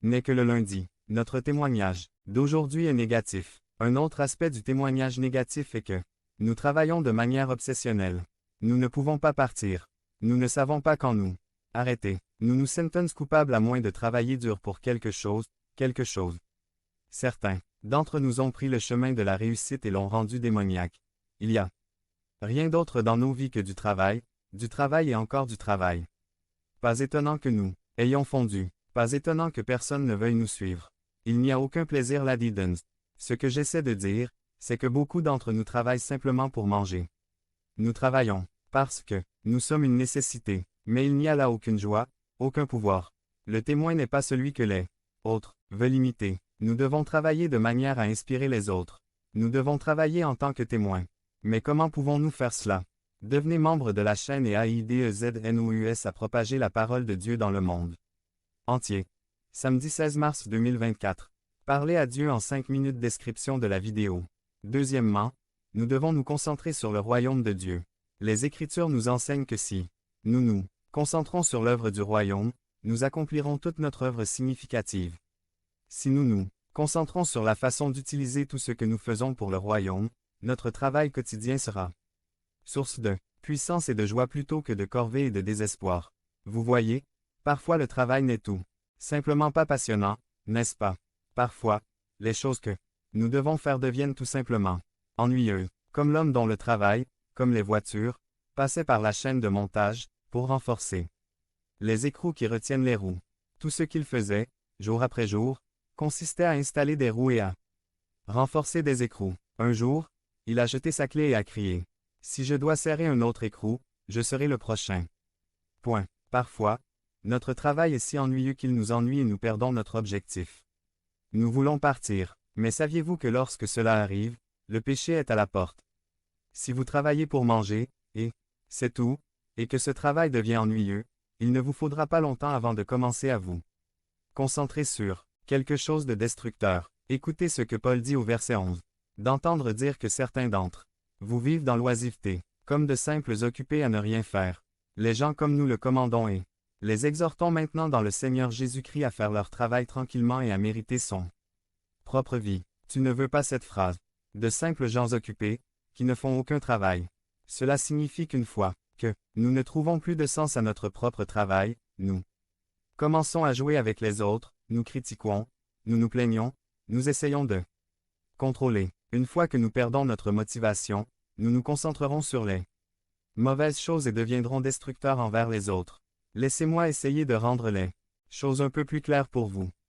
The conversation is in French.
n'est que le lundi. Notre témoignage d'aujourd'hui est négatif. Un autre aspect du témoignage négatif est que nous travaillons de manière obsessionnelle. Nous ne pouvons pas partir. Nous ne savons pas quand nous arrêter. Nous nous sentons coupables à moins de travailler dur pour quelque chose. Certains d'entre nous ont pris le chemin de la réussite et l'ont rendu démoniaque. Il y a rien d'autre dans nos vies que du travail et encore du travail. Pas étonnant que nous ayons fondu. Pas étonnant que personne ne veuille nous suivre. Il n'y a aucun plaisir là-dedans. Ce que j'essaie de dire, c'est que beaucoup d'entre nous travaillent simplement pour manger. Nous travaillons parce que nous sommes une nécessité, mais il n'y a là aucune joie, aucun pouvoir. Le témoin n'est pas celui que les autres veulent imiter. Nous devons travailler de manière à inspirer les autres. Nous devons travailler en tant que témoins. Mais comment pouvons-nous faire cela? Devenez membre de la chaîne et aidez-nous à propager la parole de Dieu dans le monde entier. Samedi 16 mars 2024. Parlez à Dieu en 5 minutes. Description de la vidéo. Deuxièmement, nous devons nous concentrer sur le royaume de Dieu. Les Écritures nous enseignent que si nous nous concentrons sur l'œuvre du royaume, nous accomplirons toute notre œuvre significative. Si nous nous concentrons sur la façon d'utiliser tout ce que nous faisons pour le royaume, notre travail quotidien sera source de puissance et de joie plutôt que de corvée et de désespoir. Vous voyez, parfois le travail n'est tout simplement pas passionnant, n'est-ce pas? Parfois, les choses que nous devons faire deviennent tout simplement ennuyeuses, comme l'homme dont le travail, comme les voitures, passait par la chaîne de montage, pour renforcer les écrous qui retiennent les roues. Tout ce qu'il faisait, jour après jour, consistait à installer des roues et à renforcer des écrous. Un jour, il a jeté sa clé et a crié « Si je dois serrer un autre écrou, je serai le prochain. » Point. Parfois, notre travail est si ennuyeux qu'il nous ennuie et nous perdons notre objectif. Nous voulons partir, mais saviez-vous que lorsque cela arrive, le péché est à la porte? Si vous travaillez pour manger, et c'est tout, et que ce travail devient ennuyeux, il ne vous faudra pas longtemps avant de commencer à vous concentrer sur quelque chose de destructeur. Écoutez ce que Paul dit au verset 11. D'entendre dire que certains d'entre vous vivent dans l'oisiveté, comme de simples occupés à ne rien faire. Les gens comme nous le commandons et les exhortons maintenant dans le Seigneur Jésus-Christ à faire leur travail tranquillement et à mériter son propre vie. Tu ne veux pas cette phrase. De simples gens occupés, qui ne font aucun travail. Cela signifie qu'une fois que nous ne trouvons plus de sens à notre propre travail, nous commençons à jouer avec les autres, nous critiquons, nous nous plaignons, nous essayons de contrôler. Une fois que nous perdons notre motivation, nous nous concentrerons sur les mauvaises choses et deviendrons destructeurs envers les autres. Laissez-moi essayer de rendre les choses un peu plus claires pour vous.